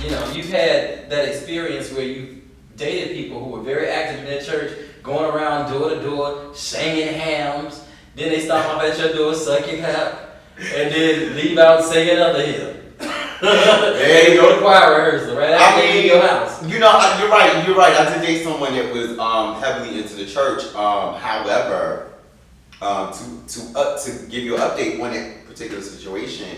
you've had that experience where you dated people who were very active in their church, going around door to door, singing hymns. Then they stop off at your door, suck your cap, and then leave out singing other hymns. And you go to choir rehearsal right after you leave your house. You're right. I did date someone that was heavily into the church. However, to give you an update on that particular situation,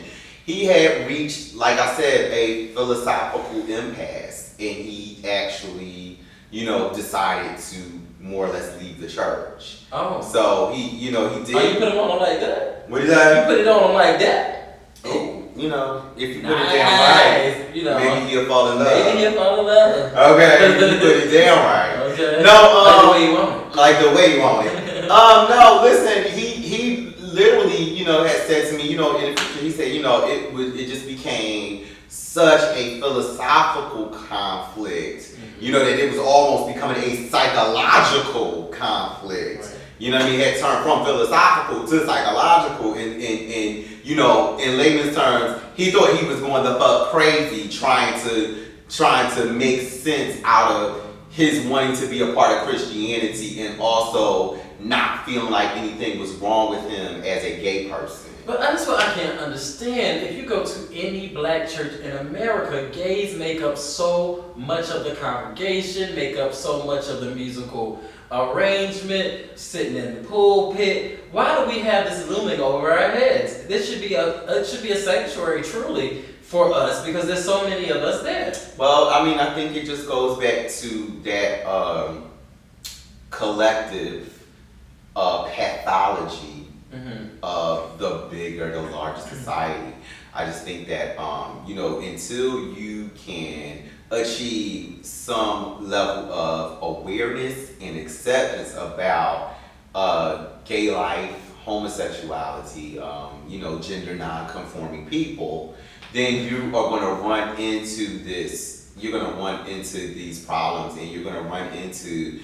he had reached, like I said, a philosophical impasse, and he actually, decided to more or less leave the church. Oh. So he did. Oh, you put it on him like that? What is that? You put it on him like that? Oh. If you put it down right, maybe he'll fall in love. Maybe he'll fall in love. Okay, if you put it down right. Okay. No, like the way you want it. Like the way you want it. No, listen, he literally, had said to me, in the future, he said, it just became such a philosophical conflict, that it was almost becoming a psychological conflict. Right. He had turned from philosophical to psychological, and in layman's terms, he thought he was going the fuck crazy trying to make sense out of his wanting to be a part of Christianity and also not feeling like anything was wrong with him as a gay person. But that's what I can't understand. If you go to any black church in America, gays make up so much of the congregation, make up so much of the musical arrangement, sitting in the pulpit. Why do we have this looming over our heads? This should be a sanctuary truly for us because there's so many of us there. Well, I think it just goes back to that collective pathology of the larger society. I just think that until you can achieve some level of awareness and acceptance about gay life, homosexuality, gender non-conforming people, then you are going to run into this. You're going to run into these problems, and you're going to run into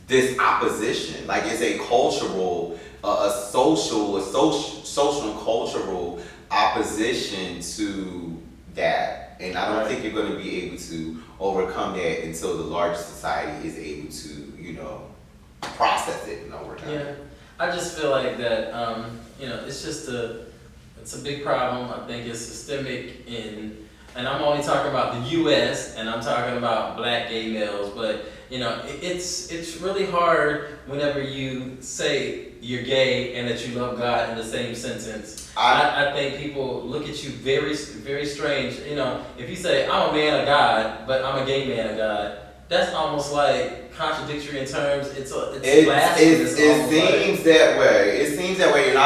this opposition. Like it's a cultural, social and cultural opposition to that. And I don't think you're going to be able to overcome that until the larger society is able to, process it and overcome it. Yeah, I just feel like that, it's a big problem. I think it's systemic and I'm only talking about the U.S. and I'm talking about black gay males, but it's really hard whenever you say you're gay and that you love God in the same sentence. I think people look at you very, very strange. If you say I'm a man of God, but I'm a gay man of God, that's almost like contradictory in terms. It's blasphemous. It seems that way. It seems that way, and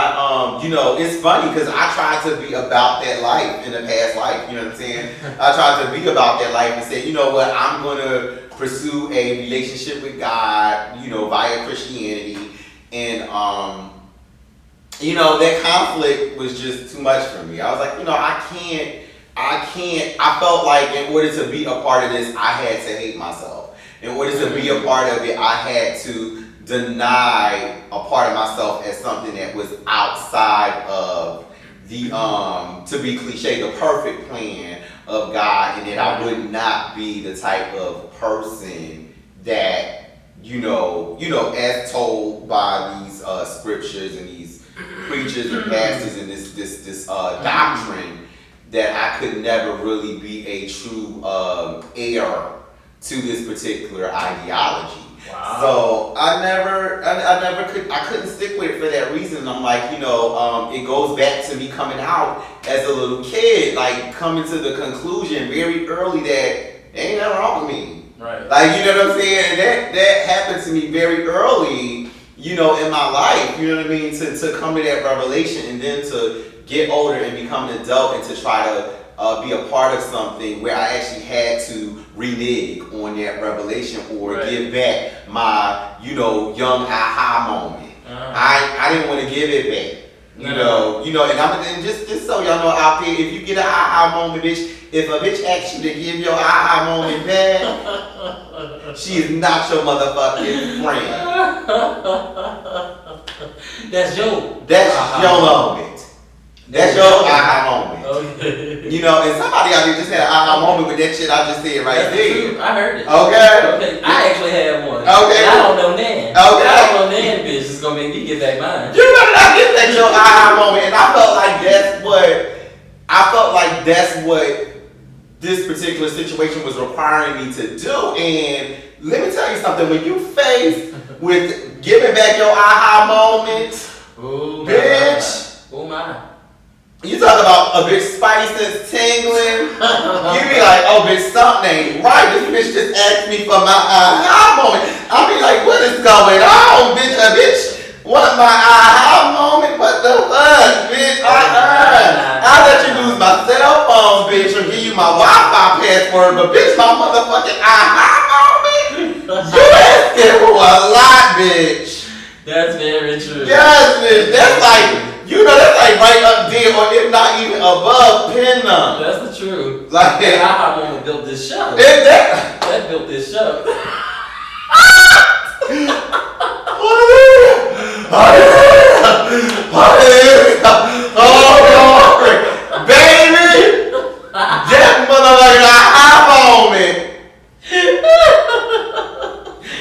it's funny because I tried to be about that life in the past life. You know what I'm saying? I tried to be about that life and say, you know what, I'm gonna pursue a relationship with God, via Christianity, and that conflict was just too much for me. I was like, I can't. I felt like in order to be a part of this, I had to hate myself. In order to be a part of it, I had to deny a part of myself as something that was outside of the, to be cliche, the perfect plan of God, and that I would not be the type of person that, as told by these scriptures and these preachers and pastors and this doctrine, that I could never really be a true heir to this particular ideology. Wow. So I couldn't stick with it for that reason. I'm like, it goes back to me coming out as a little kid, like coming to the conclusion very early that ain't nothing wrong with me. Right. Like, you know what I'm saying? That happened to me very early, in my life, you know what I mean? To come to that revelation and then to get older and become an adult and to try to be a part of something where I actually had to renege on that revelation or give back my, young aha moment. I didn't want to give it back. And just so y'all know out there, if you get an aha moment, bitch, if a bitch asks you to give your aha moment back, she is not your motherfucking friend. That's your moment. That's your aha moment. Okay. You know, and somebody out there just had an aha moment with that shit I just said right there. I heard it. Okay. I actually had one. Okay. And I don't know Nan. Okay. I don't know Nan, bitch. It's gonna make me get back mine. You remember that? Get that your aha moment, and I felt like that's what this particular situation was requiring me to do. And let me tell you something: when you faced with giving back your aha moment, Ooh, bitch. Oh my. You talk about a bitch spidey sense tingling. You be like, oh bitch, something ain't right. This bitch just asked me for my aha moment. I be like, what is going on, bitch? A bitch want my aha moment? What the fuck, bitch? I let you lose my cell phone, bitch, or give you my Wi-Fi password, but bitch, my motherfucking aha moment? You asking for a lot, bitch. That's very true. Yes, bitch. That's like. You know, that's like right up there, or if not even above pin them. That's the truth. Like that aha moment built this show. That built this show. Oh, glory. Baby! That motherfucking aha moment.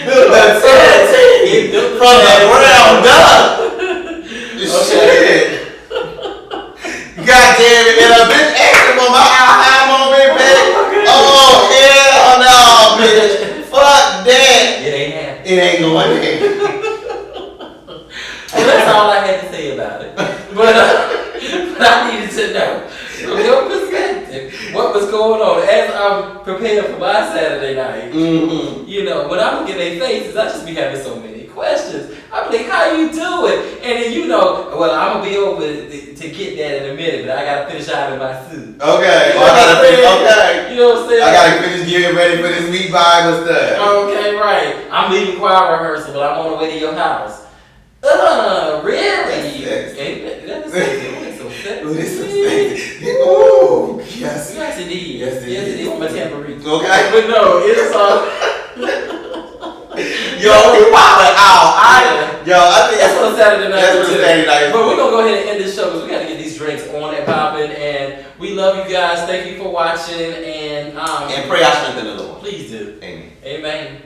The TNT from the ground up. Shit. God damn it, and a bitch asking for my aha moment back. Oh, hell no, bitch. Fuck that. It ain't happening. It ain't going in. Well, that's all I had to say about it. But I needed to know from your perspective what was going on as I'm preparing for my Saturday night. Mm-hmm. You know, when I look at their faces, I just be having so many questions. I'm like, how you do it? And then, you know, well, I'm going to be over to get that in a minute, but I got to finish out in my suit. Okay. You know what I'm saying? Okay. You know what I'm saying? I got to finish getting ready for this week Bible stuff. Okay, right. I'm leaving choir rehearsal, but I'm on the way to your house. Really? That's sexy. So sexy. Ooh, this is sexy. Ooh, yes. Yes, indeed. Yes, it is. It's my tambourine. Okay. But no, it's Yo, you wildin' out. I think that's what a Saturday night that's what a Saturday night. But we're gonna go ahead and end this show because we gotta get these drinks on and popping. And we love you guys. Thank you for watching. And pray I strengthen the Lord. Please do. Amen. Amen.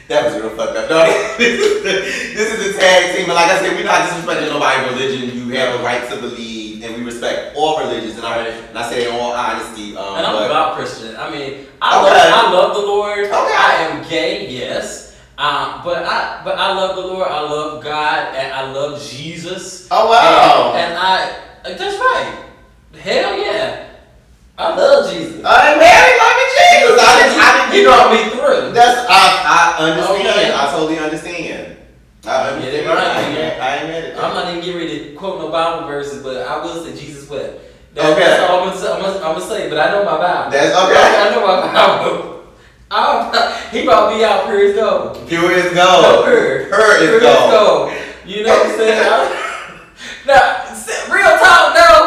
That was real fucked up. No, this is the tag team. And like I said, we're not disrespecting nobody's religion. You have a right to believe, and we respect all religions. And I say in all honesty. And I'm about Christian. I mean, I love the Lord. Okay. I am gay, yes. But I love the Lord. I love God, and I love Jesus. Oh wow. And that's right. Hell yeah. I love Jesus. I love Jesus. I didn't, you brought me through. I understand. Okay. I totally understand. I understand. Get it right, I ain't mad at that. I'm not even getting ready to quote no Bible verses, but I will say Jesus wept. Okay. That's all I'm gonna say, but I know my Bible. That's okay. I know my Bible. He brought me out pure as gold. Pure as gold. Pure is gold. You know what I'm saying? Now, real talk though.